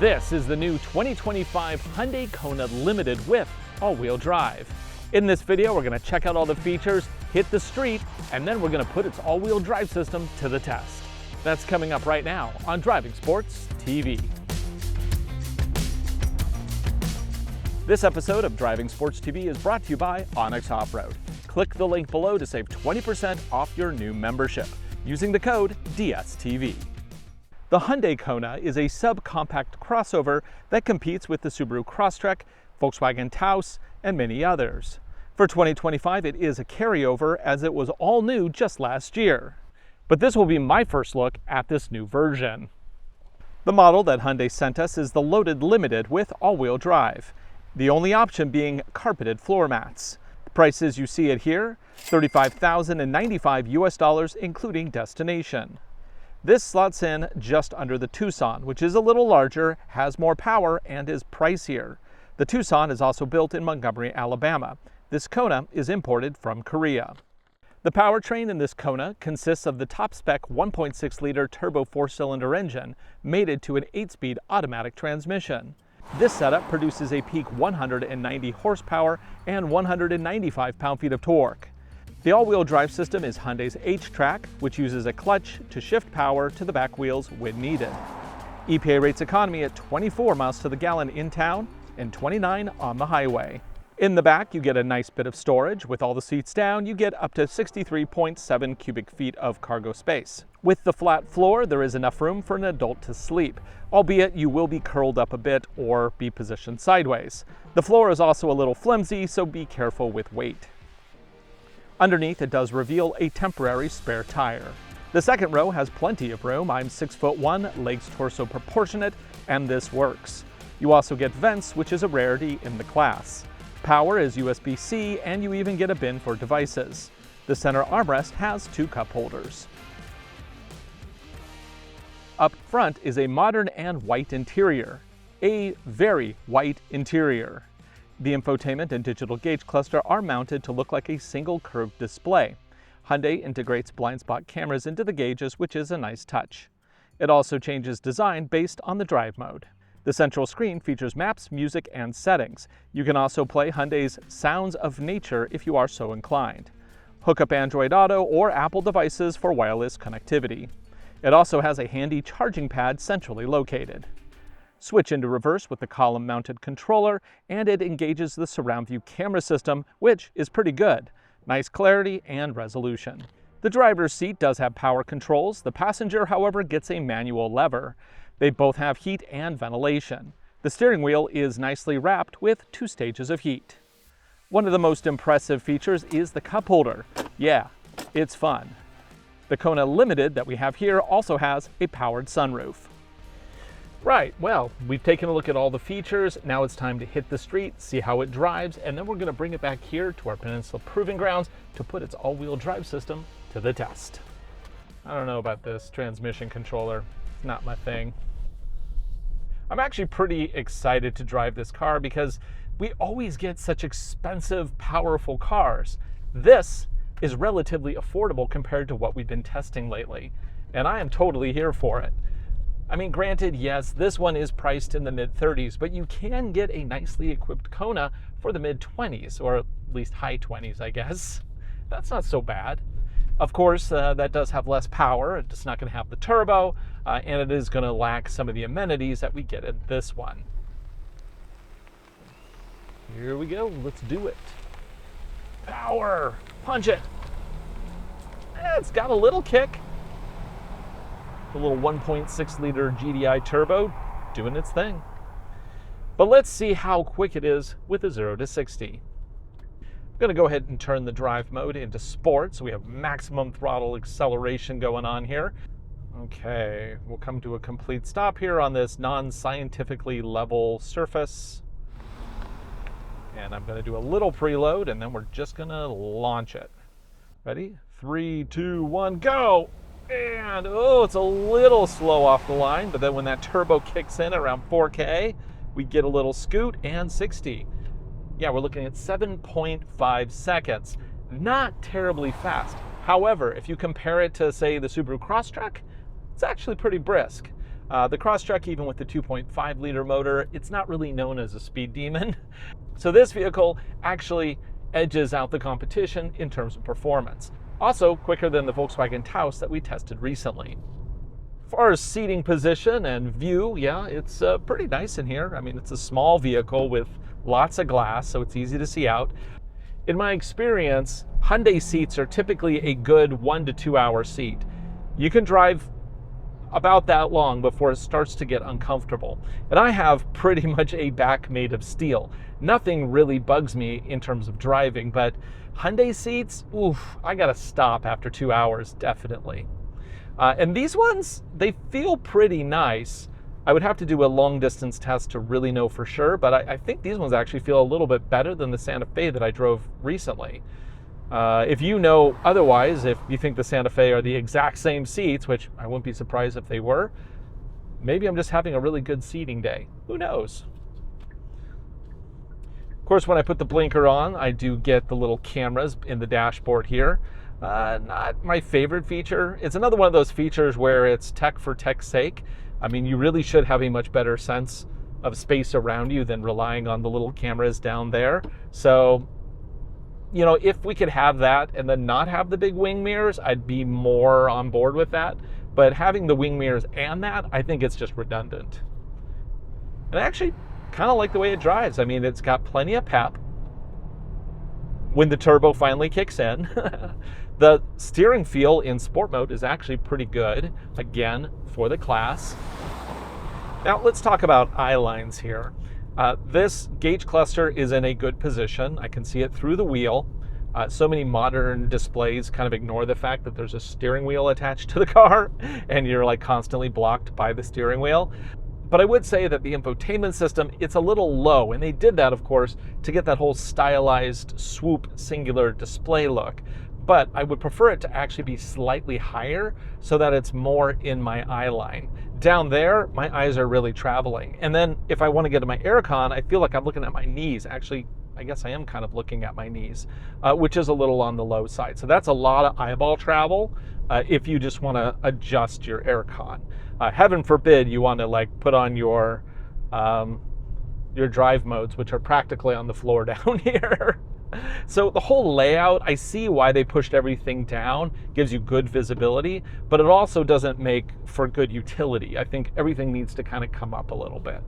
This is the new 2025 Hyundai Kona Limited with all-wheel drive. In this video, we're going to check out all the features, hit the street, and then we're going to put its all-wheel drive system to the test. That's coming up right now on Driving Sports TV. This episode of Driving Sports TV is brought to you by Onyx Off-Road. Click the link below to save 20% off your new membership using the code DSTV. The Hyundai Kona is a subcompact crossover that competes with the Subaru Crosstrek, Volkswagen Taos, and many others. For 2025, it is a carryover as it was all new just last year. But this will be my first look at this new version. The model that Hyundai sent us is the Loaded Limited with all-wheel drive, the only option being carpeted floor mats. The prices you see it here, $35,095 US, including destination. This slots in just under the Tucson, which is a little larger, has more power, and is pricier. The Tucson is also built in Montgomery, Alabama. This Kona is imported from Korea. The powertrain in this Kona consists of the top-spec 1.6-liter turbo 4-cylinder engine mated to an 8-speed automatic transmission. This setup produces a peak 190 horsepower and 195 pound-feet of torque. The all-wheel drive system is Hyundai's H-Track, which uses a clutch to shift power to the back wheels when needed. EPA rates economy at 24 miles to the gallon in town and 29 on the highway. In the back, you get a nice bit of storage. With all the seats down, you get up to 63.7 cubic feet of cargo space. With the flat floor, there is enough room for an adult to sleep, albeit you will be curled up a bit or be positioned sideways. The floor is also a little flimsy, so be careful with weight. Underneath, it does reveal a temporary spare tire. The second row has plenty of room. I'm 6'1", legs torso proportionate, and this works. You also get vents, which is a rarity in the class. Power is USB-C, and you even get a bin for devices. The center armrest has 2 cup holders. Up front is a modern and white interior. A very white interior. The infotainment and digital gauge cluster are mounted to look like a single curved display. Hyundai integrates blind spot cameras into the gauges, which is a nice touch. It also changes design based on the drive mode. The central screen features maps, music, and settings. You can also play Hyundai's Sounds of Nature if you are so inclined. Hook up Android Auto or Apple devices for wireless connectivity. It also has a handy charging pad centrally located. Switch into reverse with the column-mounted controller, and it engages the surround view camera system, which is pretty good. Nice clarity and resolution. The driver's seat does have power controls. The passenger, however, gets a manual lever. They both have heat and ventilation. The steering wheel is nicely wrapped with 2 stages of heat. One of the most impressive features is the cup holder. Yeah, it's fun. The Kona Limited that we have here also has a powered sunroof. Right, well, we've taken a look at all the features. Now it's time to hit the street, see how it drives, and then we're going to bring it back here to our Peninsula Proving Grounds to put its all-wheel drive system to the test. I don't know about this transmission controller. It's not my thing. I'm actually pretty excited to drive this car because we always get such expensive, powerful cars. This is relatively affordable compared to what we've been testing lately, and I am totally here for it. I mean, granted, yes, this one is priced in the mid-30s, but you can get a nicely equipped Kona for the mid-20s, or at least high 20s, I guess. That's not so bad. Of course, that does have less power. It's not going to have the turbo, and it is going to lack some of the amenities that we get in this one. Here we go. Let's do it. Power! Punch it! It's got a little kick. The little 1.6-liter GDI turbo doing its thing. But let's see how quick it is with a 0 to 60. I'm going to go ahead and turn the drive mode into sport, so we have maximum throttle acceleration going on here. Okay, we'll come to a complete stop here on this non-scientifically level surface. And I'm going to do a little preload, and then we're just going to launch it. Ready? 3, 2, 1, go! And, oh, it's a little slow off the line, but then when that turbo kicks in around 4K, we get a little scoot and 60. Yeah, we're looking at 7.5 seconds. Not terribly fast. However, if you compare it to, say, the Subaru Crosstrek, it's actually pretty brisk. The Crosstrek, even with the 2.5 liter motor, it's not really known as a speed demon. So this vehicle actually edges out the competition in terms of performance. Also quicker than the Volkswagen Taos that we tested recently. As far as seating position and view, yeah, it's pretty nice in here. I mean, it's a small vehicle with lots of glass, so it's easy to see out. In my experience, Hyundai seats are typically a good 1 to 2 hour seat. You can drive about that long before it starts to get uncomfortable. And I have pretty much a back made of steel. Nothing really bugs me in terms of driving, but Hyundai seats, oof, I gotta stop after 2 hours, definitely. And these ones, they feel pretty nice. I would have to do a long distance test to really know for sure, but I think these ones actually feel a little bit better than the Santa Fe that I drove recently. If you know otherwise, if you think the Santa Fe are the exact same seats, which I wouldn't be surprised if they were, maybe I'm just having a really good seating day. Who knows? Of course, when I put the blinker on, I do get the little cameras in the dashboard here. Not my favorite feature. It's another one of those features where it's tech for tech's sake. I mean, you really should have a much better sense of space around you than relying on the little cameras down there. So, you know, if we could have that and then not have the big wing mirrors, I'd be more on board with that. But having the wing mirrors and that, I think it's just redundant. And I actually kind of like the way it drives. I mean, it's got plenty of pep when the turbo finally kicks in. The steering feel in sport mode is actually pretty good, again, for the class. Now let's talk about eye lines here. This gauge cluster is in a good position. I can see it through the wheel. So many modern displays kind of ignore the fact that there's a steering wheel attached to the car and you're like constantly blocked by the steering wheel. But I would say that the infotainment system, it's a little low, and they did that, of course, to get that whole stylized swoop singular display look. But I would prefer it to actually be slightly higher so that it's more in my eye line. Down there, my eyes are really traveling. And then if I want to get to my aircon, I feel like I'm looking at my knees. Actually, I guess I am kind of looking at my knees, which is a little on the low side. So that's a lot of eyeball travel if you just want to adjust your aircon. Heaven forbid you want to like put on your drive modes, which are practically on the floor down here. So the whole layout, I see why they pushed everything down, gives you good visibility, but it also doesn't make for good utility. I think everything needs to kind of come up a little bit.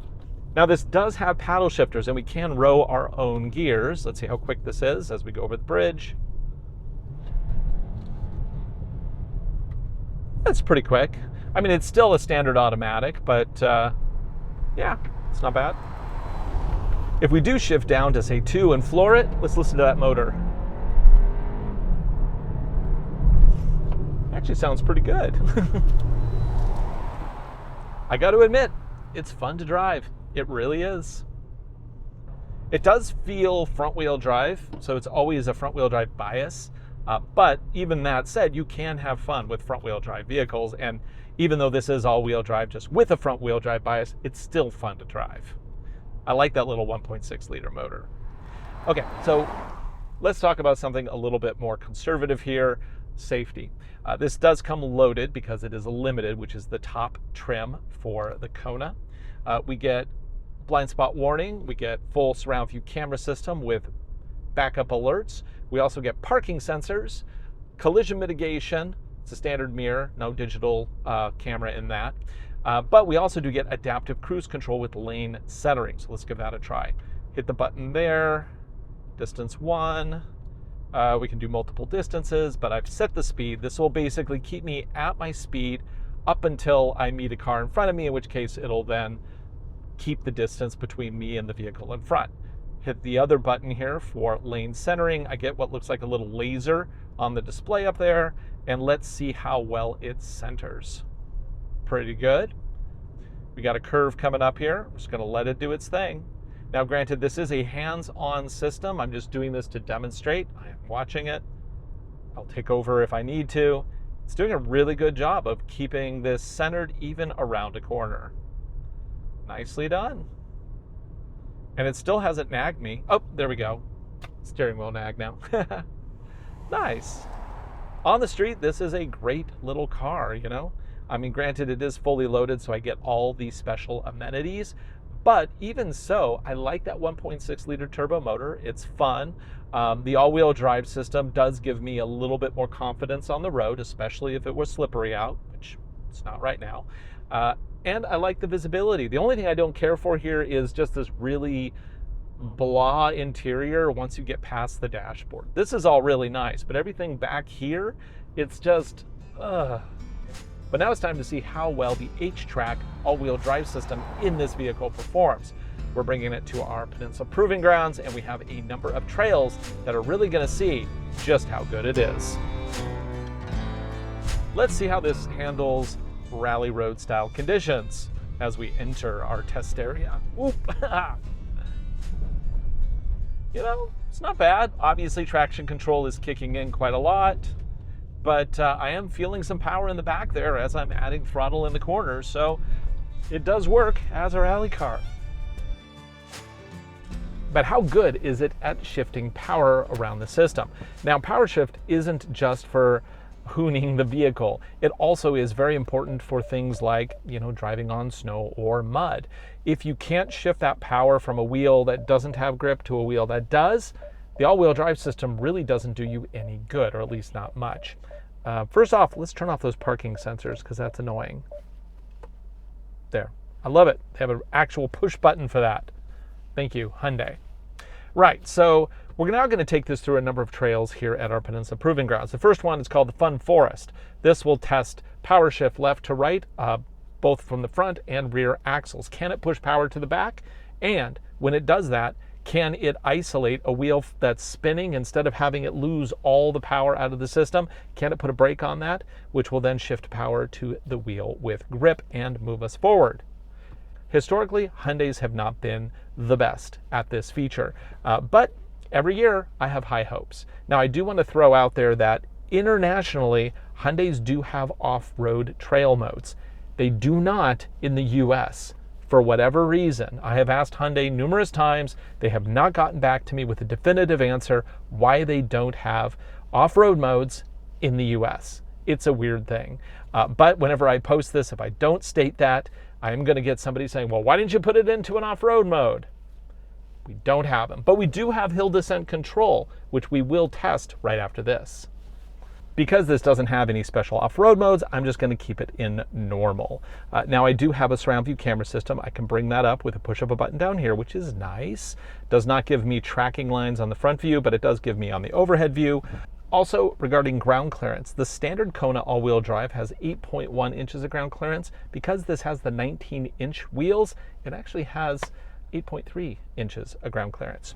Now this does have paddle shifters and we can row our own gears. Let's see how quick this is as we go over the bridge. That's pretty quick. I mean, it's still a standard automatic, but yeah, it's not bad. If we do shift down to say 2 and floor it, let's listen to that motor. Actually sounds pretty good. I got to admit, it's fun to drive. It really is. It does feel front wheel drive, so it's always a front wheel drive bias. But even that said, you can have fun with front wheel drive vehicles. And even though this is all wheel drive just with a front wheel drive bias, it's still fun to drive. I like that little 1.6 liter motor. Okay, so let's talk about something a little bit more conservative here, safety. This does come loaded because it is a limited, which is the top trim for the Kona. We get blind spot warning, we get full surround view camera system with backup alerts. We also get parking sensors, collision mitigation, it's a standard mirror, no digital camera in that. But we also do get adaptive cruise control with lane centering. So let's give that a try. Hit the button there, distance 1. We can do multiple distances, but I've set the speed. This will basically keep me at my speed up until I meet a car in front of me, in which case it'll then keep the distance between me and the vehicle in front. Hit the other button here for lane centering. I get what looks like a little laser on the display up there, and let's see how well it centers. Pretty good. We got a curve coming up here. I'm just going to let it do its thing. Now, granted, this is a hands-on system. I'm just doing this to demonstrate. I am watching it. I'll take over if I need to. It's doing a really good job of keeping this centered even around a corner. Nicely done. And it still hasn't nagged me. Oh, there we go. Steering wheel nag now. Nice. On the street, this is a great little car, you know. I mean, granted, it is fully loaded, so I get all these special amenities. But even so, I like that 1.6 liter turbo motor. It's fun. The all-wheel drive system does give me a little bit more confidence on the road, especially if it was slippery out, which it's not right now. And I like the visibility. The only thing I don't care for here is just this really blah interior once you get past the dashboard. This is all really nice, but everything back here, it's just, But now it's time to see how well the H-Track all-wheel drive system in this vehicle performs. We're bringing it to our Peninsula Proving Grounds, and we have a number of trails that are really going to see just how good it is. Let's see how this handles rally road style conditions as we enter our test area. Whoop. You know, it's not bad. Obviously, traction control is kicking in quite a lot, but I am feeling some power in the back there as I'm adding throttle in the corners, so it does work as a rally car. But how good is it at shifting power around the system? Now, power shift isn't just for hooning the vehicle. It also is very important for things like, you know, driving on snow or mud. If you can't shift that power from a wheel that doesn't have grip to a wheel that does, the all-wheel drive system really doesn't do you any good, or at least not much. First off, let's turn off those parking sensors because that's annoying. There, I love it. They have an actual push button for that. Thank you, Hyundai. Right, so we're now going to take this through a number of trails here at our Peninsula Proving Grounds. The first one is called the Fun Forest. This will test power shift left to right, both from the front and rear axles. Can it push power to the back? And when it does that, can it isolate a wheel that's spinning instead of having it lose all the power out of the system? Can it put a brake on that, which will then shift power to the wheel with grip and move us forward? Historically, Hyundais have not been the best at this feature, but every year I have high hopes. Now, I do want to throw out there that internationally, Hyundais do have off-road trail modes. They do not in the US. For whatever reason, I have asked Hyundai numerous times. They have not gotten back to me with a definitive answer why they don't have off-road modes in the US. It's a weird thing. But whenever I post this, if I don't state that, I am going to get somebody saying, well, why didn't you put it into an off-road mode? We don't have them. But we do have hill descent control, which we will test right after this. Because this doesn't have any special off-road modes, I'm just going to keep it in normal. Now, I do have a surround view camera system. I can bring that up with a push of a button down here, which is nice. Does not give me tracking lines on the front view, but it does give me on the overhead view. Also, regarding ground clearance, the standard Kona all-wheel drive has 8.1 inches of ground clearance. Because this has the 19-inch wheels, it actually has 8.3 inches of ground clearance.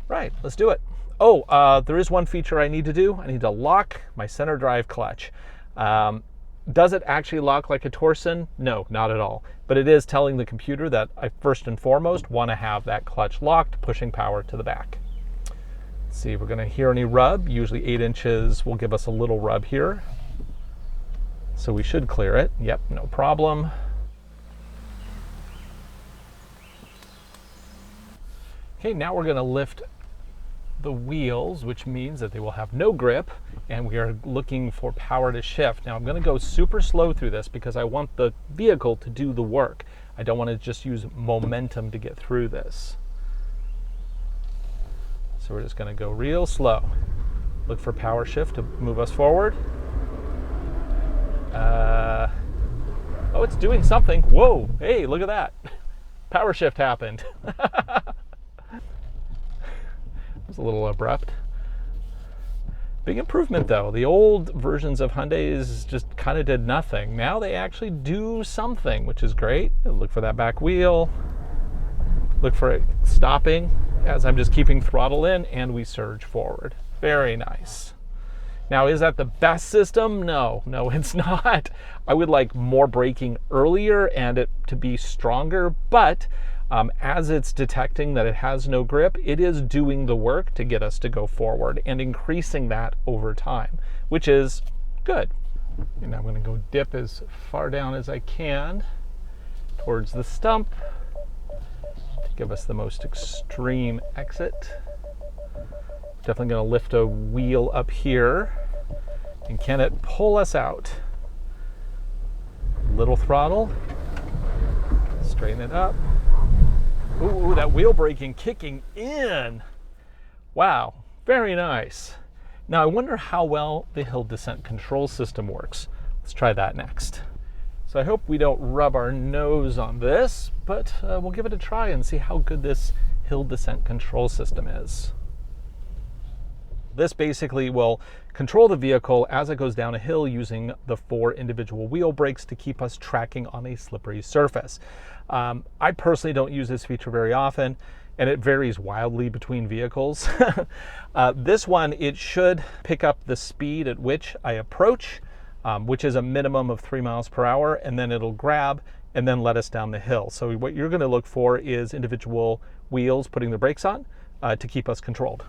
Right, let's do it. Oh, there is one feature I need to do. I need to lock my center drive clutch. Does it actually lock like a Torsen? No, not at all. But it is telling the computer that I first and foremost want to have that clutch locked, pushing power to the back. Let's see, we're going to hear any rub. Usually 8 inches will give us a little rub here. So we should clear it. Yep, no problem. Okay, now we're going to lift the wheels, which means that they will have no grip, and we are looking for power to shift. Now I'm going to go super slow through this because I want the vehicle to do the work. I don't want to just use momentum to get through this. So we're just going to go real slow. Look for power shift to move us forward. Oh, it's doing something. Whoa, hey, look at that. Power shift happened. It was a little abrupt. Big improvement though. The old versions of Hyundais just kind of did nothing. Now they actually do something, which is great. Look for that back wheel. Look for it stopping as I'm just keeping throttle in, and we surge forward. Very nice. Now, is that the best system? No, it's not. I would like more braking earlier and it to be stronger, but as it's detecting that it has no grip, it is doing the work to get us to go forward and increasing that over time, which is good. And I'm going to go dip as far down as I can towards the stump to give us the most extreme exit. Definitely going to lift a wheel up here. And can it pull us out? Little throttle. Straighten it up. Ooh, that wheel braking kicking in. Wow, very nice. Now I wonder how well the hill descent control system works. Let's try that next. So I hope we don't rub our nose on this, but we'll give it a try and see how good this hill descent control system is. This basically will control the vehicle as it goes down a hill using the 4 individual wheel brakes to keep us tracking on a slippery surface. I personally don't use this feature very often, and it varies wildly between vehicles. This one, it should pick up the speed at which I approach, which is a minimum of 3 miles per hour, and then it'll grab and then let us down the hill. So what you're going to look for is individual wheels putting the brakes on to keep us controlled.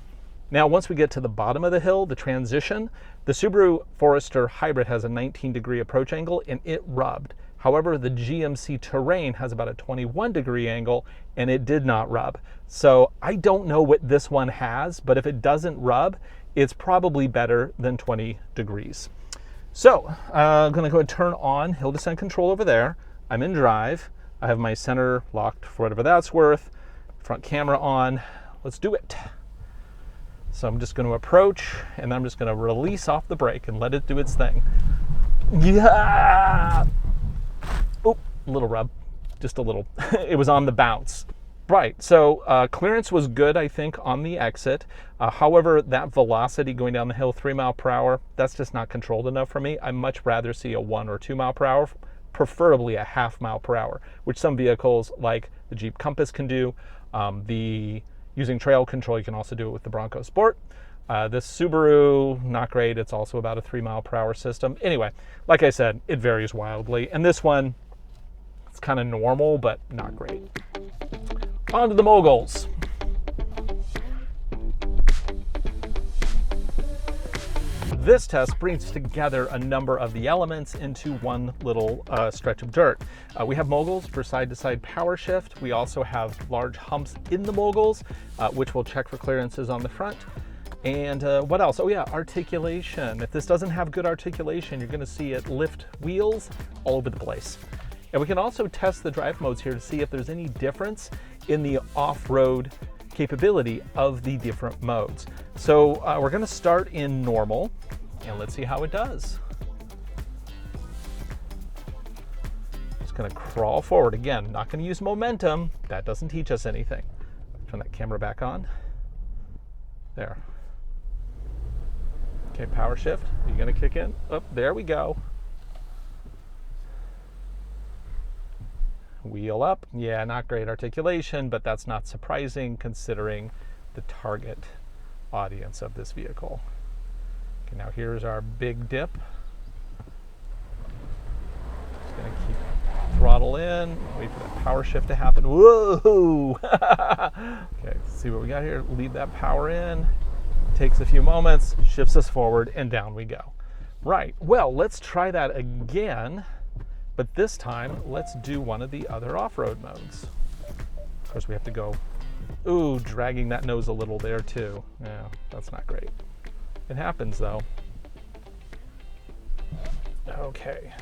Now, once we get to the bottom of the hill, the transition, the Subaru Forester Hybrid has a 19-degree approach angle and it rubbed. However, the GMC Terrain has about a 21-degree angle and it did not rub. So I don't know what this one has, but if it doesn't rub, it's probably better than 20 degrees. So I'm going to go ahead and turn on hill descent control over there. I'm in drive. I have my center locked for whatever that's worth. Front camera on. Let's do it. So I'm just going to approach and I'm just going to release off the brake and let it do its thing. Yeah! Oh, a little rub, just a little. It was on the bounce. Right, so clearance was good, I think, on the exit. However, that velocity going down the hill 3 mile per hour, that's just not controlled enough for me. I much rather see a 1 or 2 mile per hour, preferably a half mile per hour, which some vehicles like the Jeep Compass can do. Using trail control, you can also do it with the Bronco Sport. This Subaru, not great. It's also about a 3 mile per hour system. Anyway, like I said, it varies wildly. And this one, it's kind of normal, but not great. On to the moguls. This test brings together a number of the elements into one little stretch of dirt. We have moguls for side-to-side power shift. We also have large humps in the moguls, which we'll check for clearances on the front. And what else? Oh yeah, articulation. If this doesn't have good articulation, you're going to see it lift wheels all over the place. And we can also test the drive modes here to see if there's any difference in the off-road capability of the different modes. So we're going to start in normal and let's see how it does. Just going to crawl forward. Again, not going to use momentum. That doesn't teach us anything. Turn that camera back on. There. Okay, power shift. Are you going to kick in? Oh, there we go. Wheel up. Yeah, not great articulation, but that's not surprising considering the target audience of this vehicle. Okay, now here's our big dip. Just going to keep throttle in, wait for that power shift to happen. Whoa! Okay, let's see what we got here. Leave that power in. Takes a few moments, shifts us forward, and down we go. Right, well, let's try that again. But this time, let's do one of the other off-road modes. Of course, we have to go, ooh, dragging that nose a little there too. Yeah, that's not great. It happens though. Okay.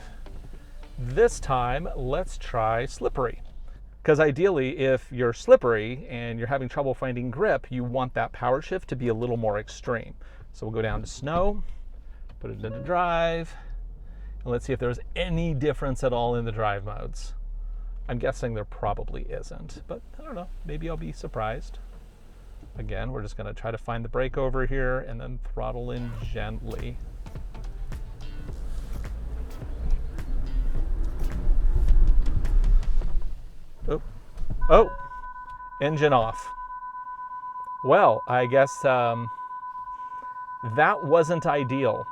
This time, let's try slippery. Because ideally, if you're slippery and you're having trouble finding grip, you want that power shift to be a little more extreme. So we'll go down to snow, put it into drive, and let's see if there's any difference at all in the drive modes. I'm guessing there probably isn't, but I don't know, maybe I'll be surprised. Again, we're just going to try to find the brake over here and then throttle in gently. Oh, oh, engine off. Well, I guess that wasn't ideal.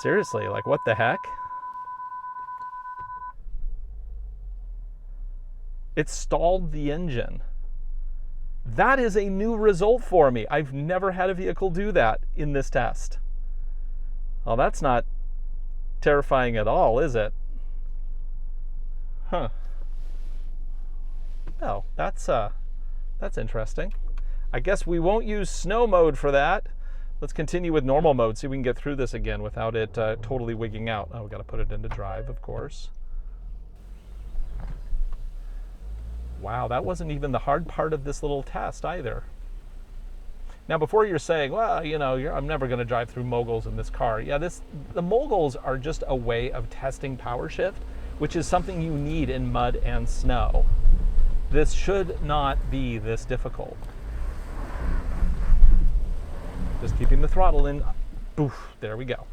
Seriously, like what the heck? It stalled the engine. That is a new result for me. I've never had a vehicle do that in this test. Well, that's not terrifying at all, is it? Huh. Oh, that's interesting. I guess we won't use snow mode for that. Let's continue with normal mode, see if we can get through this again without it totally wigging out. Oh, we got to put it into drive, of course. Wow, that wasn't even the hard part of this little test either. Now, before you're saying, well, you know, I'm never going to drive through moguls in this car. Yeah, the moguls are just a way of testing power shift, which is something you need in mud and snow. This should not be this difficult. Just keeping the throttle in. Boof, there we go.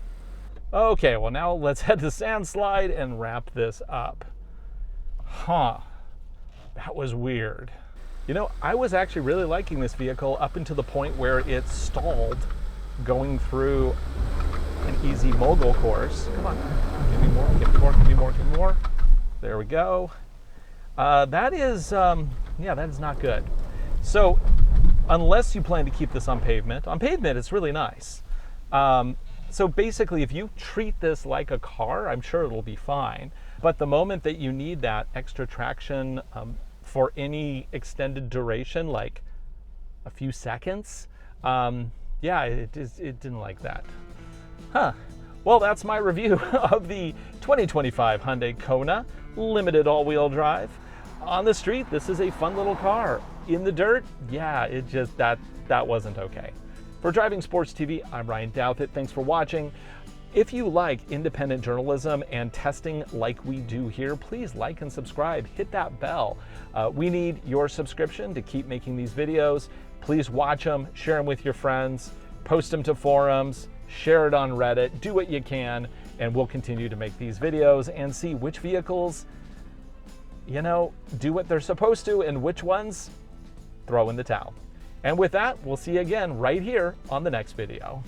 Okay, well now let's head to Sandslide and wrap this up. Huh, that was weird. You know, I was actually really liking this vehicle up until the point where it stalled going through an easy mogul course. Come on, give me more, give me more, give me more, give me more. There we go. That is not good. So, unless you plan to keep this on pavement it's really nice. So basically, if you treat this like a car, I'm sure it'll be fine. But the moment that you need that extra traction for any extended duration, like a few seconds, yeah, it didn't like that. Huh. Well, that's my review of the 2025 Hyundai Kona limited all-wheel drive. On the street, this is a fun little car. In the dirt, yeah, it just, that wasn't okay. For Driving Sports TV, I'm Ryan Douthit. Thanks for watching. If you like independent journalism and testing like we do here, please like and subscribe. Hit that bell. We need your subscription to keep making these videos. Please watch them, share them with your friends, post them to forums, share it on Reddit, do what you can, and we'll continue to make these videos and see which vehicles, you know, do what they're supposed to and which ones throw in the towel. And with that, we'll see you again right here on the next video.